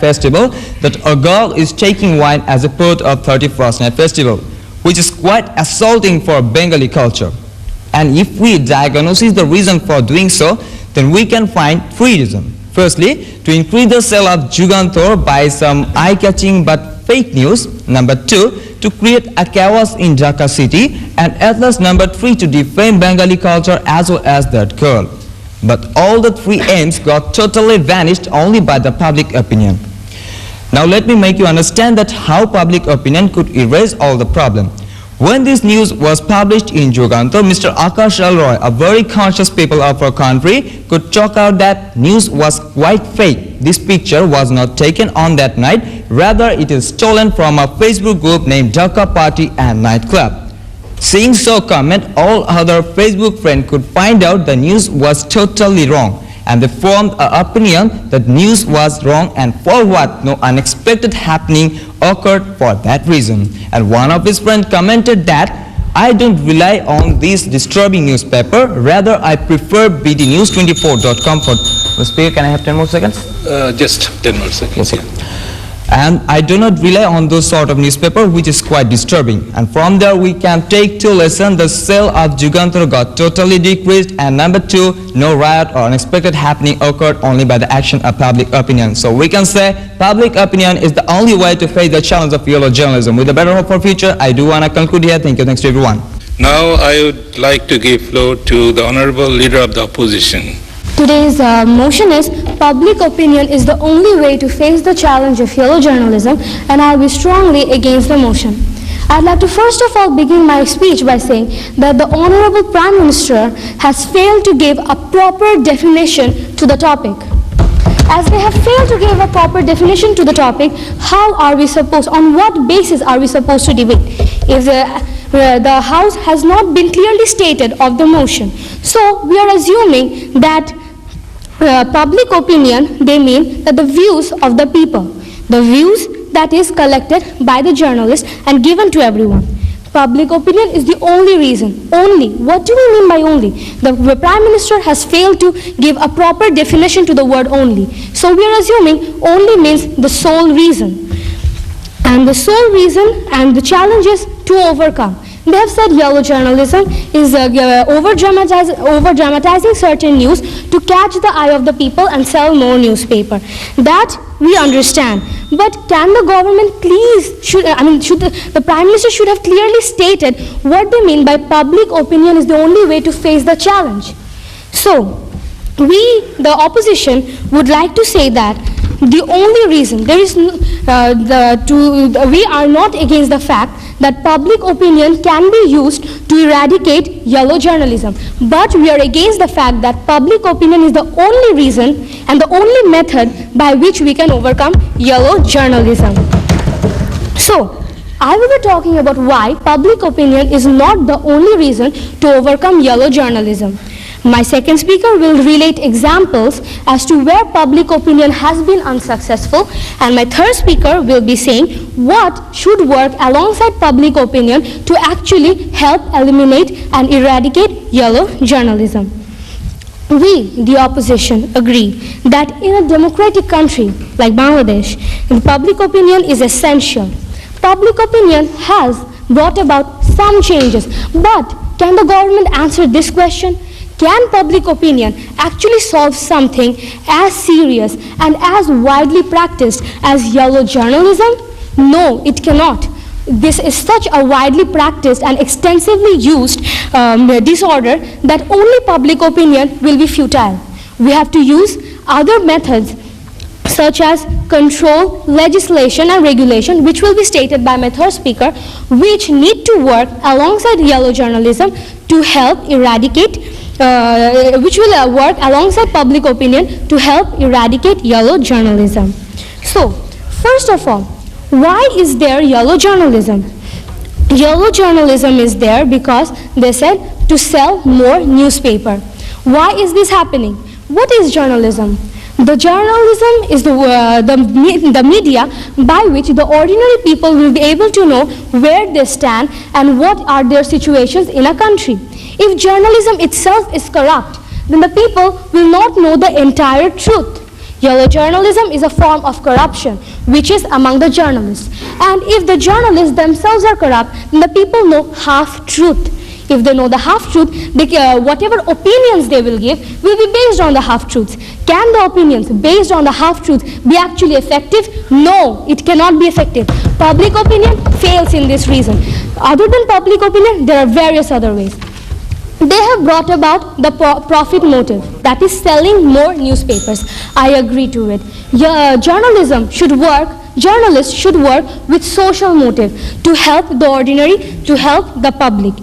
festival that a girl is taking wine as a part of 31st Night Festival, which is quite assaulting for Bengali culture. And if we diagnose the reason for doing so, then we can find three reasons. Firstly, to increase the sale of Jugantor by some eye-catching but fake news. Number 2, to create a chaos in Dhaka city. And at last, number 3, to defame Bengali culture as well as that girl. But all the three aims got totally vanished only by the public opinion. Now let me make you understand that how public opinion could erase all the problem. When this news was published in Jugantor, Mr. Akash L. Roy, a very conscious people of our country, could chalk out that news was quite fake. This picture was not taken on that night, rather it is stolen from a Facebook group named Dhaka Party and Nightclub. Seeing so comment, all other Facebook friends could find out the news was totally wrong, and they formed an opinion that news was wrong, and for what no unexpected happening occurred for that reason. And one of his friends commented that, I don't rely on this disturbing newspaper, rather I prefer bdnews24.com for... Speaker, can I have 10 more seconds? Just 10 more seconds. Yes, and I do not rely on those sort of newspaper, which is quite disturbing. And from there we can take two lessons. The sale of Jugantor got totally decreased, and number 2, no riot or unexpected happening occurred only by the action of public opinion. So we can say public opinion is the only way to face the challenge of yellow journalism. With a better hope for future, I do want to conclude here. Thank you. Thanks to everyone. Now I would like to give floor to the Honorable Leader of the Opposition. Today's motion is public opinion is the only way to face the challenge of yellow journalism, and I'll be strongly against the motion. I'd like to first of all begin my speech by saying that the Honorable Prime Minister has failed to give a proper definition to the topic. As they have failed to give a proper definition to the topic, on what basis are we supposed to debate if the House has not been clearly stated of the motion? So we are assuming that public opinion, they mean that the views of the people, the views that is collected by the journalist and given to everyone. Public opinion is the only reason. Only. What do we mean by only? The Prime Minister has failed to give a proper definition to the word only. So we are assuming only means the sole reason. And the sole reason and the challenges to overcome. They have said yellow journalism is over-dramatizing certain news to catch the eye of the people and sell more newspaper. That we understand. But can the government the Prime Minister should have clearly stated what they mean by public opinion is the only way to face the challenge. So, we, the opposition, would like to say that the only reason, we are not against the fact that public opinion can be used to eradicate yellow journalism. But we are against the fact that public opinion is the only reason and the only method by which we can overcome yellow journalism. So, I will be talking about why public opinion is not the only reason to overcome yellow journalism. My second speaker will relate examples as to where public opinion has been unsuccessful, and my third speaker will be saying what should work alongside public opinion to actually help eliminate and eradicate yellow journalism. We, the opposition, agree that in a democratic country like Bangladesh, public opinion is essential. Public opinion has brought about some changes, but can the government answer this question? Can public opinion actually solve something as serious and as widely practiced as yellow journalism? No, it cannot. This is such a widely practiced and extensively used disorder that only public opinion will be futile. We have to use other methods such as control, legislation and regulation, which will be stated by my third speaker, which need to work alongside yellow journalism to help eradicate which will work alongside public opinion to help eradicate yellow journalism. So, first of all, why is there yellow journalism? Yellow journalism is there because they said to sell more newspaper. Why is this happening? What is journalism? The journalism is the media by which the ordinary people will be able to know where they stand and what are their situations in a country. If journalism itself is corrupt, then the people will not know the entire truth. Yellow journalism is a form of corruption which is among the journalists. And if the journalists themselves are corrupt, then the people know half-truth. If they know the half-truth, whatever opinions they will give will be based on the half-truths. Can the opinions based on the half-truths be actually effective? No, it cannot be effective. Public opinion fails in this reason. Other than public opinion, there are various other ways. They have brought about the profit motive, that is selling more newspapers. I agree to it. Journalists should work with social motive to help the ordinary, to help the public.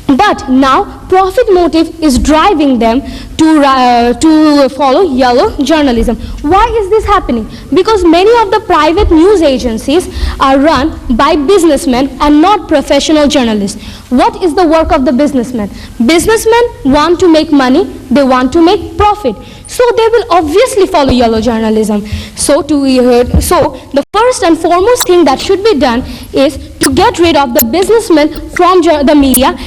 But now profit motive is driving them to follow yellow journalism. Why is this happening? Because many of the private news agencies are run by businessmen and not professional journalists. What is the work of the businessmen? Businessmen want to make money, they want to make profit. So they will obviously follow yellow journalism. So the first and foremost thing that should be done is to get rid of the businessmen from the media.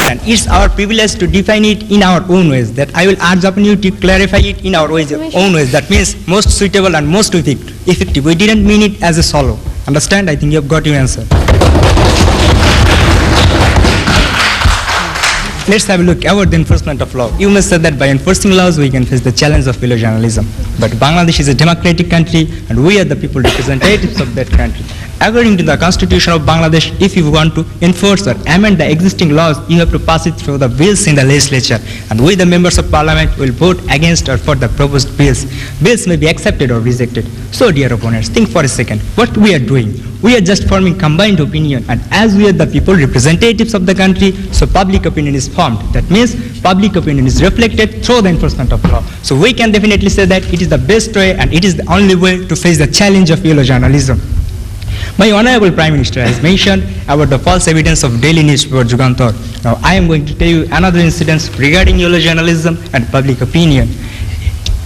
And it's our privilege to define it in our own ways. That I will urge upon you to clarify it in our own ways. That means most suitable and most effective. We didn't mean it as a solo. Understand? I think you have got your answer. Let's have a look about the enforcement of law. You must say that by enforcing laws we can face the challenge of yellow journalism. But Bangladesh is a democratic country and we are the people representatives of that country. According to the Constitution of Bangladesh, if you want to enforce or amend the existing laws, you have to pass it through the bills in the legislature. And we, the members of parliament, will vote against or for the proposed bills. Bills may be accepted or rejected. So, dear opponents, think for a second. What we are doing? We are just forming combined opinion. And as we are the people representatives of the country, so public opinion is formed. That means public opinion is reflected through the enforcement of law. So we can definitely say that it is the best way and it is the only way to face the challenge of yellow journalism. My Honorable Prime Minister has mentioned about the false evidence of daily newspaper Jugantar. Now I am going to tell you another incident regarding yellow journalism and public opinion.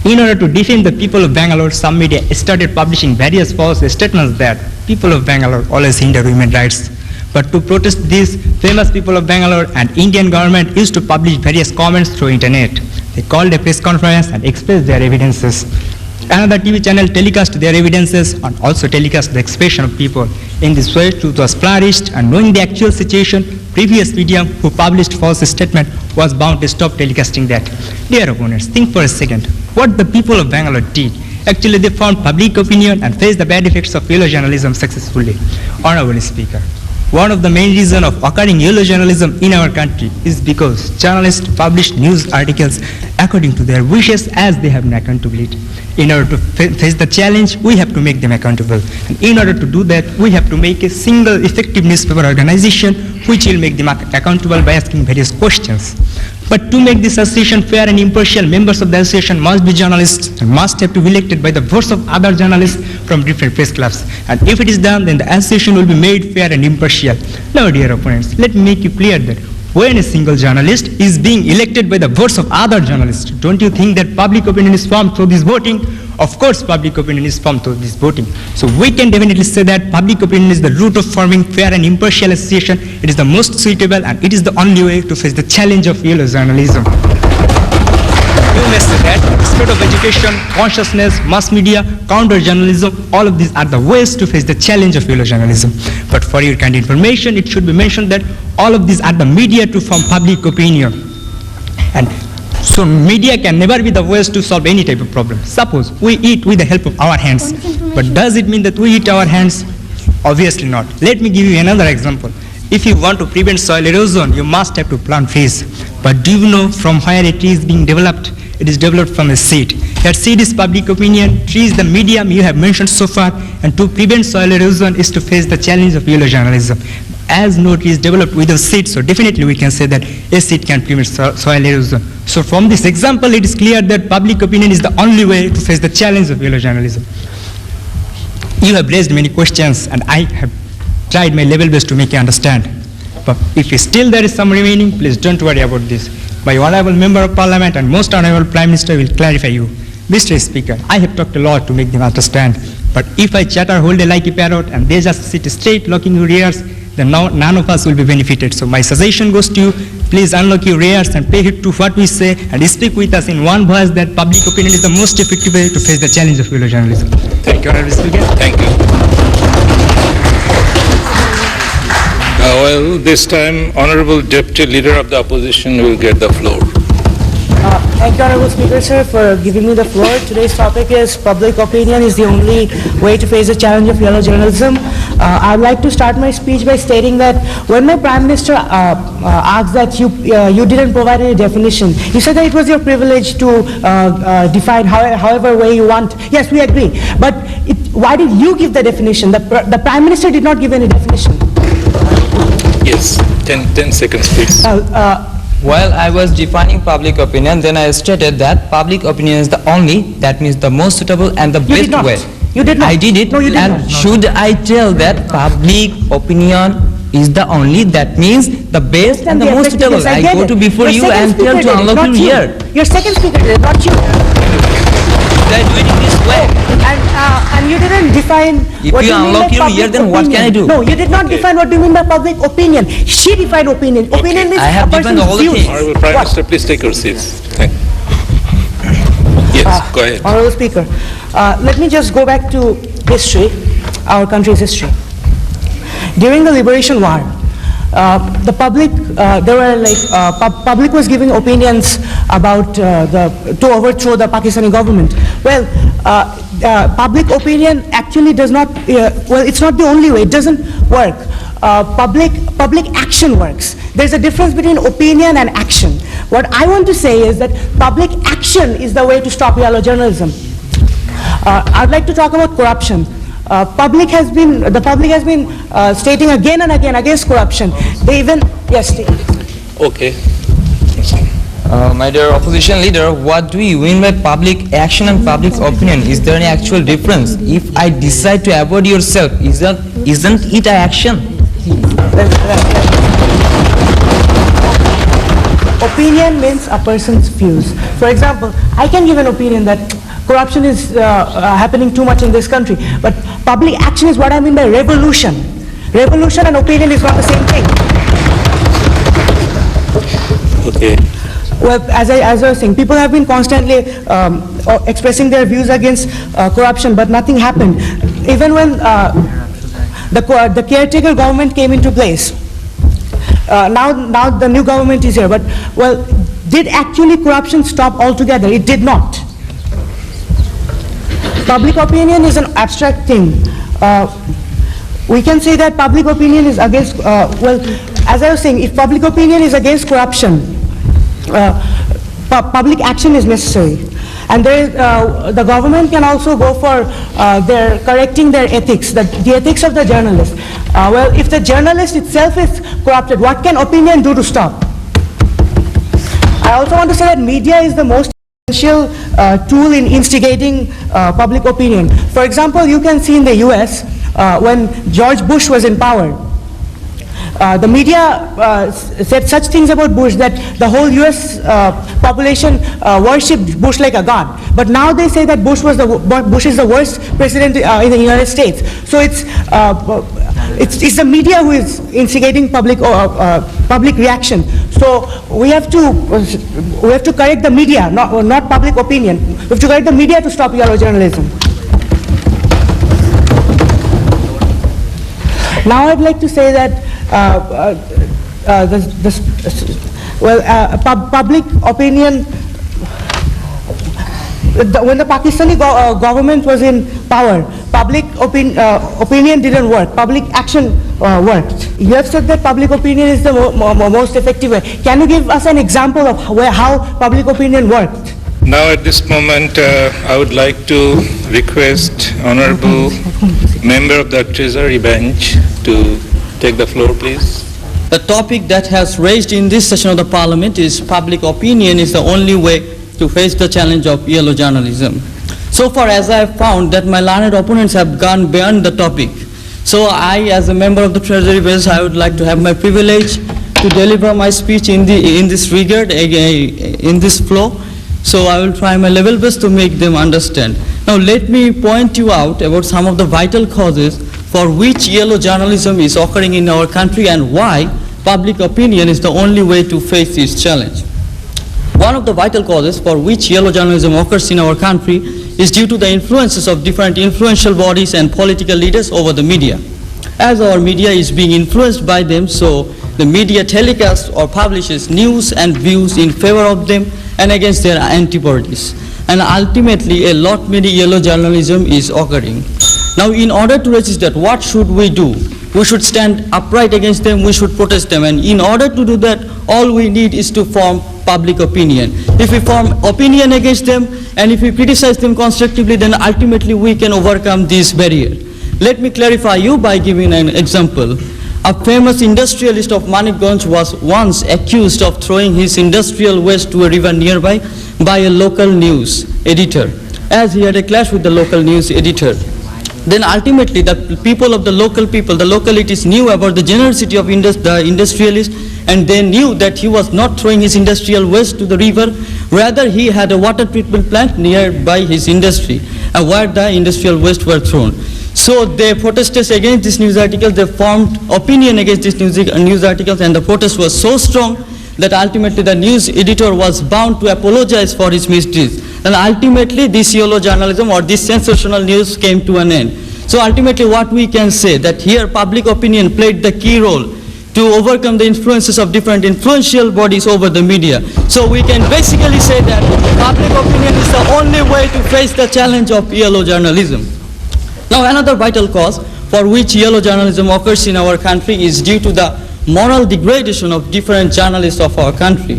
In order to defend the people of Bangalore, some media started publishing various false statements that people of Bangalore always hinder women's rights. But to protest this, famous people of Bangalore and Indian government used to publish various comments through internet. They called a press conference and expressed their evidences. Another TV channel telecast their evidences and also telecast the expression of people. In this way, truth was flourished, and knowing the actual situation, previous medium who published false statement was bound to stop telecasting that. Dear opponents, think for a second. What the people of Bangalore did. Actually, they found public opinion and faced the bad effects of yellow journalism successfully. Honorable Speaker, one of the main reasons of occurring yellow journalism in our country is because journalists publish news articles according to their wishes as they have no accountability. In order to face the challenge, we have to make them accountable. And in order to do that, we have to make a single effective newspaper organization which will make them accountable by asking various questions. But to make this association fair and impartial, members of the association must be journalists and must have to be elected by the votes of other journalists from different press clubs. And if it is done, then the association will be made fair and impartial. Now, dear opponents, let me make you clear that when a single journalist is being elected by the votes of other journalists, don't you think that public opinion is formed through this voting? Of course, public opinion is formed through this voting. So we can definitely say that public opinion is the root of forming fair and impartial association. It is the most suitable and it is the only way to face the challenge of yellow journalism. You may say that spread of education, consciousness, mass media, counter-journalism, all of these are the ways to face the challenge of yellow journalism. But for your kind information, it should be mentioned that all of these are the media to form public opinion. And so media can never be the ways to solve any type of problem. Suppose we eat with the help of our hands, but does it mean that we eat our hands? Obviously not. Let me give you another example. If you want to prevent soil erosion, you must have to plant trees. But do you know from where a tree is being developed? It is developed from a seed. That seed is public opinion, tree is the medium you have mentioned so far, and to prevent soil erosion is to face the challenge of yellow journalism. As no tree is developed with a seed, so definitely we can say that a seed can prevent soil erosion. So from this example, it is clear that public opinion is the only way to face the challenge of yellow journalism. You have raised many questions, and I have tried my level best to make you understand. But if still there is some remaining, please don't worry about this. My honorable member of parliament and most honorable prime minister will clarify you. Mr. Speaker, I have talked a lot to make them understand. But if I chatter whole day like a parrot and they just sit straight locking your ears, then none of us will be benefited. So my suggestion goes to you, please unlock your ears and pay heed to what we say and speak with us in one voice that public opinion is the most effective way to face the challenge of yellow journalism. Thank you, Honorable Speaker. Thank you. Well, this time, Honorable Deputy Leader of the Opposition will get the floor. Thank you, Honorable Speaker, sir, for giving me the floor. Today's topic is public opinion is the only way to face the challenge of yellow journalism. I'd like to start my speech by stating that when my Prime Minister asked that you didn't provide any definition, you said that it was your privilege to define however way you want. Yes, we agree. But why did you give the definition? The Prime Minister did not give any definition. Yes, 10 seconds, please. While I was defining public opinion, then I stated that public opinion is the only, that means the most suitable and the best way. You did not. I did it. No, you did and not. should I tell that public opinion is the only, that means the best and the most suitable? Yes, I get go it. to before Your you second and tell speaker to did it, unlock not your you. ear. Your second speaker did it, not you. Should I do it in this way? And you didn't define If what you you mean unlock by your public ear, then what can I opinion. do? No, you did not define what do you mean by public opinion. She defined opinion. Opinion means I have a defined person's all the views. things. Honorable Prime What? Minister, please take your seats. Thank you. Yes, go ahead. Honorable Speaker, let me just go back to history, our country's history. During the Liberation War, the public, public was giving opinions about to overthrow the Pakistani government. Well, public opinion actually does not, well, it's not the only way, it doesn't work. Public action works. There's a difference between opinion and action. What I want to say is that public action is the way to stop yellow journalism. I'd like to talk about corruption. The public has been stating again and again against corruption. They even, yes, Okay. My dear opposition leader, what do you mean by public action and public opinion? Is there any actual difference? If I decide to avoid yourself, isn't it an action? Opinion means a person's views. For example, I can give an opinion that corruption is happening too much in this country, but public action is what I mean by revolution. Revolution and opinion is not the same thing. Okay. Well, as I was saying, people have been constantly or expressing their views against corruption, but nothing happened. Even when the caretaker government came into place, now the new government is here, but well, did actually corruption stop altogether? It did not. Public opinion is an abstract thing. We can say that public opinion is against, well, as I was saying, if public opinion is against corruption, public action is necessary. And there is, the government can also go for correcting their ethics, the ethics of the journalist. Well, if the journalist itself is corrupted, what can opinion do to stop? I also want to say that media is the most essential tool in instigating public opinion. For example, you can see in the US, when George Bush was in power, the media said such things about Bush that the whole US population worshipped Bush like a god. But now they say that Bush is the worst president in the United States. So it's the media who is instigating public reaction. So we have to correct the media, not public opinion. We have to correct the media to stop yellow journalism. Now I'd like to say that public opinion, when the Pakistani government was in power, public opinion didn't work, public action worked. You have said that public opinion is the most effective way. Can you give us an example of how public opinion worked? Now at this moment, I would like to request Honorable Member of the Treasury Bench to take the floor, please. The topic that has raised in this session of the Parliament is public opinion is the only way to face the challenge of yellow journalism. So far as I have found that my learned opponents have gone beyond the topic. So I, as a member of the Treasury Bench, I would like to have my privilege to deliver my speech in this regard, in this flow. So I will try my level best to make them understand. Now let me point you out about some of the vital causes for which yellow journalism is occurring in our country and why public opinion is the only way to face this challenge. One of the vital causes for which yellow journalism occurs in our country is due to the influences of different influential bodies and political leaders over the media. As our media is being influenced by them, so the media telecasts or publishes news and views in favor of them and against their antibodies. And ultimately, a lot many yellow journalism is occurring. Now, in order to resist that, what should we do? We should stand upright against them, we should protest them, and in order to do that, all we need is to form public opinion. If we form opinion against them, and if we criticize them constructively, then ultimately we can overcome this barrier. Let me clarify you by giving an example. A famous industrialist of Manikganj was once accused of throwing his industrial waste to a river nearby by a local news editor, as he had a clash with the local news editor. Then ultimately the people of the local localities knew about the generosity of the industrialist, and they knew that he was not throwing his industrial waste to the river, rather he had a water treatment plant nearby his industry, where the industrial waste were thrown. So they protested against this news article, they formed opinion against this news articles, and the protest was so strong that ultimately the news editor was bound to apologize for his misdeeds. And ultimately this yellow journalism or this sensational news came to an end. So ultimately what we can say that here public opinion played the key role to overcome the influences of different influential bodies over the media. So we can basically say that public opinion is the only way to face the challenge of yellow journalism. Now another vital cause for which yellow journalism occurs in our country is due to the moral degradation of different journalists of our country.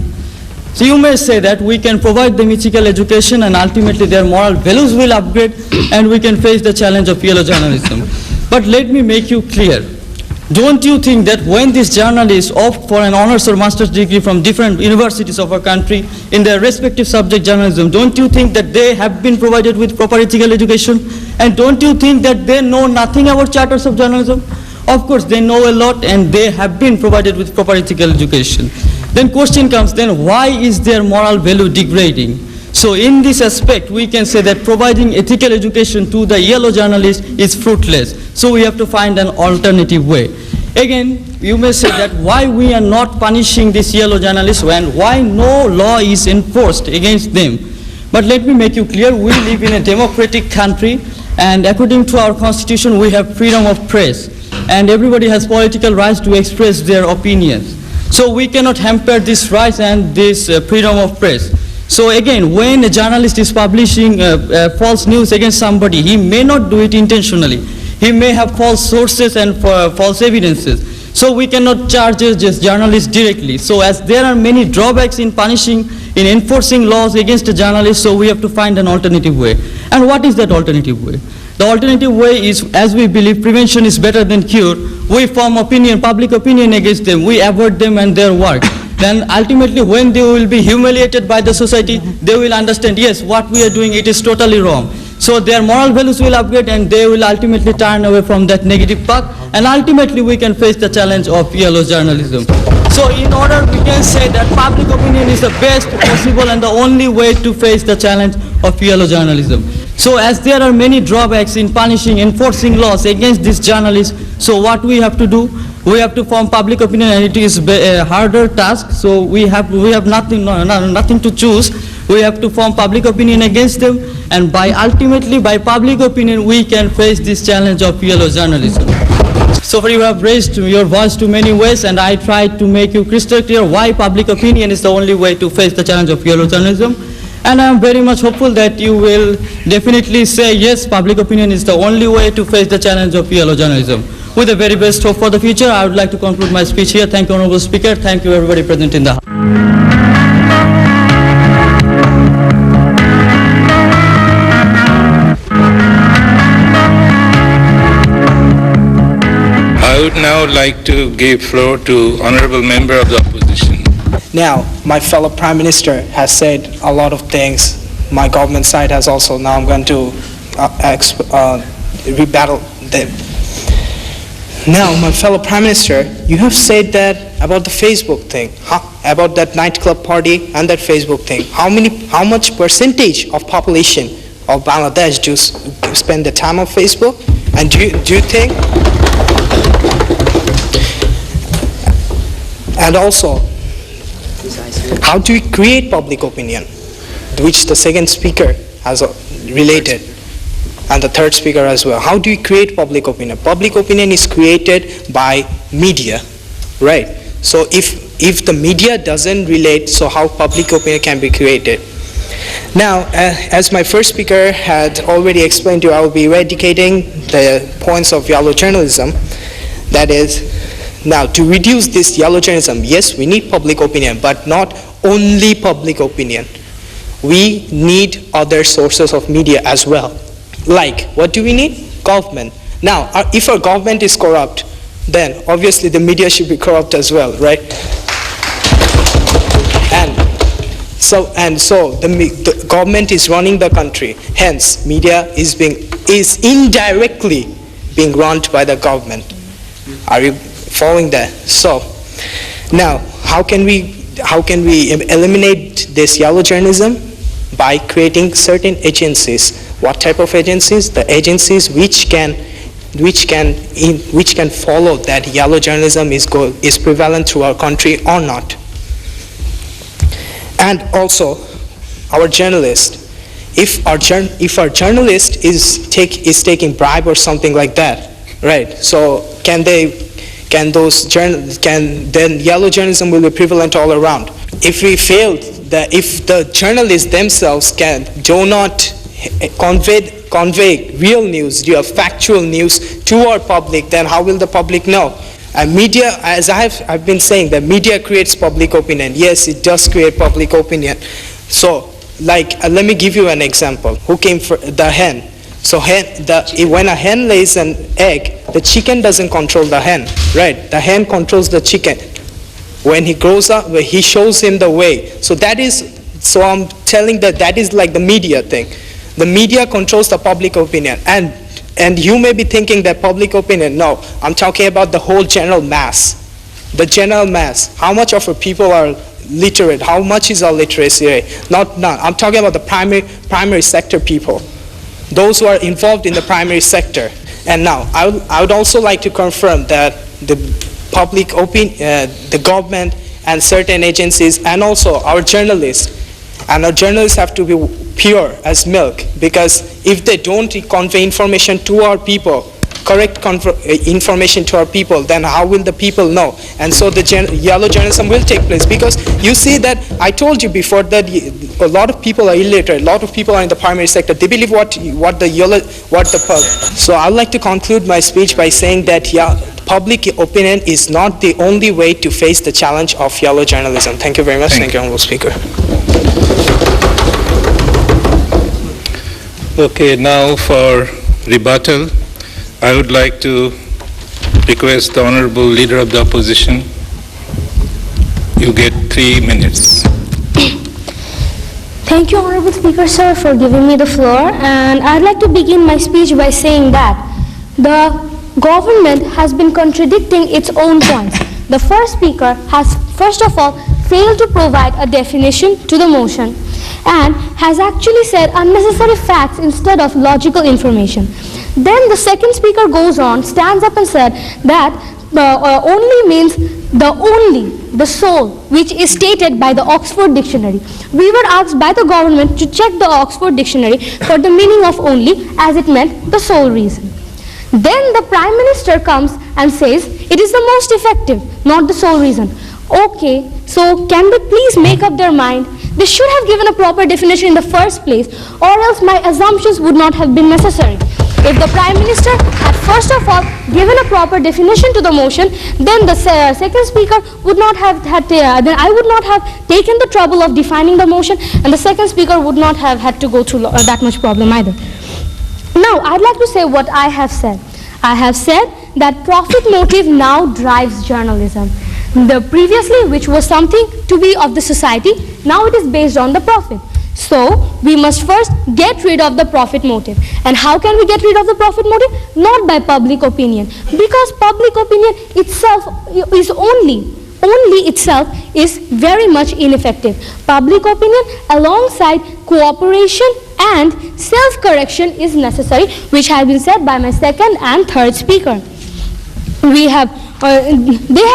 So you may say that we can provide them ethical education and ultimately their moral values will upgrade and we can face the challenge of yellow journalism. But let me make you clear. Don't you think that when these journalists opt for an honors or master's degree from different universities of our country in their respective subject journalism, don't you think that they have been provided with proper ethical education? And don't you think that they know nothing about charters of journalism? Of course, they know a lot and they have been provided with proper ethical education. Then question comes, then why is their moral value degrading? So in this aspect, we can say that providing ethical education to the yellow journalist is fruitless. So we have to find an alternative way. Again, you may say that why we are not punishing these yellow journalists and why no law is enforced against them. But let me make you clear, we live in a democratic country, and according to our constitution, we have freedom of press, and everybody has political rights to express their opinions. So we cannot hamper this rights and this freedom of press. So again, when a journalist is publishing false news against somebody, he may not do it intentionally. He may have false sources and false evidences. So we cannot charge just journalists directly. So as there are many drawbacks in enforcing laws against a journalist, so we have to find an alternative way. And what is that alternative way? The alternative way is, as we believe prevention is better than cure, we form public opinion against them, we avoid them and their work. Then ultimately when they will be humiliated by the society, they will understand, yes, what we are doing, it is totally wrong. So their moral values will upgrade and they will ultimately turn away from that negative path, and ultimately we can face the challenge of yellow journalism. So in order, we can say that public opinion is the best possible and the only way to face the challenge of yellow journalism. So as there are many drawbacks in enforcing laws against these journalists, so what we have to do, we have to form public opinion, and it is a harder task. So we have nothing to choose. We have to form public opinion against them, and ultimately by public opinion we can face this challenge of yellow journalism. So far you have raised your voice to many ways, and I tried to make you crystal clear why public opinion is the only way to face the challenge of yellow journalism. And I am very much hopeful that you will definitely say yes, public opinion is the only way to face the challenge of yellow journalism. With the very best hope for the future, I would like to conclude my speech here. Thank you, Honorable Speaker. Thank you, everybody present in the House. I would now like to give floor to Honorable Member of the Opposition. Now, my fellow Prime Minister has said a lot of things. My government side has also. Now I'm going to rebuttal them. Now, my fellow Prime Minister, you have said that about the Facebook thing, about that nightclub party and that Facebook thing. How much percentage of population of Bangladesh do spend the time on Facebook? And do you think? And also, how do we create public opinion, which the second speaker has related, and the third speaker as well. How do we create public opinion? Public opinion is created by media, right? So if the media doesn't relate, so how public opinion can be created? Now, as my first speaker had already explained to you, I will be eradicating the points of yellow journalism. That is, now to reduce this yellow journalism, yes, we need public opinion, but not only public opinion. We need other sources of media as well. Like, what do we need? Government. Now, if our government is corrupt, then obviously the media should be corrupt as well, right? And so the government is running the country. Hence, media is indirectly being run by the government. Are you following that? So now, how can we eliminate this yellow journalism? By creating certain agencies. What type of agencies? The agencies which can follow that yellow journalism is prevalent through our country or not. And also, our journalist. If our journalist is taking bribe or something like that, right? So then yellow journalism will be prevalent all around. If we fail, if the journalists themselves do not convey real news, factual news to our public, then how will the public know? And media, as I've been saying, the media creates public opinion. Yes, it does create public opinion. So, let me give you an example. Who came for the hen? So when a hen lays an egg, the chicken doesn't control the hen, right? The hen controls the chicken. When he grows up, he shows him the way. So I'm telling that is like the media thing. The media controls the public opinion. And you may be thinking that public opinion, no, I'm talking about the whole general mass. The general mass. How much of our people are literate? How much is our literacy rate? Not none. I'm talking about the primary sector people. Those who are involved in the primary sector. And now, I would also like to confirm that the public opinion, the government and certain agencies and also our journalists And our journalists have to be pure as milk, because if they don't convey information to our people, correct information to our people, then how will the people know? And so the yellow journalism will take place, because you see that I told you before that a lot of people are illiterate, a lot of people are in the primary sector. They believe so I would like to conclude my speech by saying that public opinion is not the only way to face the challenge of yellow journalism. Thank you very much. Thank you, Honorable Speaker. Okay, now for rebuttal, I would like to request the Honorable Leader of the Opposition. You get 3 minutes. Thank you, Honorable Speaker, sir, for giving me the floor. And I'd like to begin my speech by saying that the government has been contradicting its own points. The first speaker has, first of all, failed to provide a definition to the motion and has actually said unnecessary facts instead of logical information. Then the second speaker goes on, stands up and said that only means the sole, which is stated by the Oxford Dictionary. We were asked by the government to check the Oxford Dictionary for the meaning of only, as it meant the sole reason. Then the Prime Minister comes and says it is the most effective, not the sole reason. Okay, so can they please make up their mind? They should have given a proper definition in the first place, or else my assumptions would not have been necessary. If the Prime Minister had first of all given a proper definition to the motion, then the second speaker would not have then I would not have taken the trouble of defining the motion, and the second speaker would not have had to go through that much problem either. Now, I'd like to say what I have said. I have said that profit motive now drives journalism. Previously, which was something to be of the society, now it is based on the profit. So, we must first get rid of the profit motive. And how can we get rid of the profit motive? Not by public opinion. Because public opinion itself is only itself is very much ineffective. Public opinion alongside cooperation and self-correction is necessary, which has been said by my second and third speaker. They have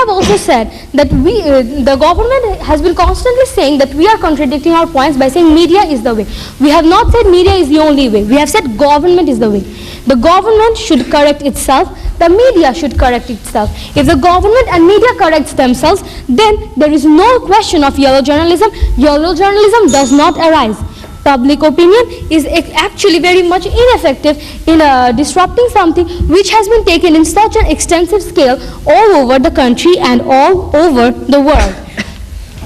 also said that the government has been constantly saying that we are contradicting our points by saying media is the way. We have not said media is the only way. We have said government is the way. The government should correct itself. The media should correct itself. If the government and media corrects themselves, then there is no question of yellow journalism. Yellow journalism does not arise. Public opinion is actually very much ineffective in disrupting something which has been taken in such an extensive scale all over the country and all over the world.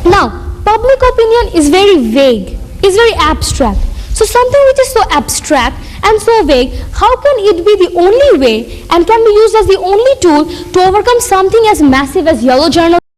Now, public opinion is very vague, is very abstract. So something which is so abstract and so vague, how can it be the only way and can be used as the only tool to overcome something as massive as yellow journalism?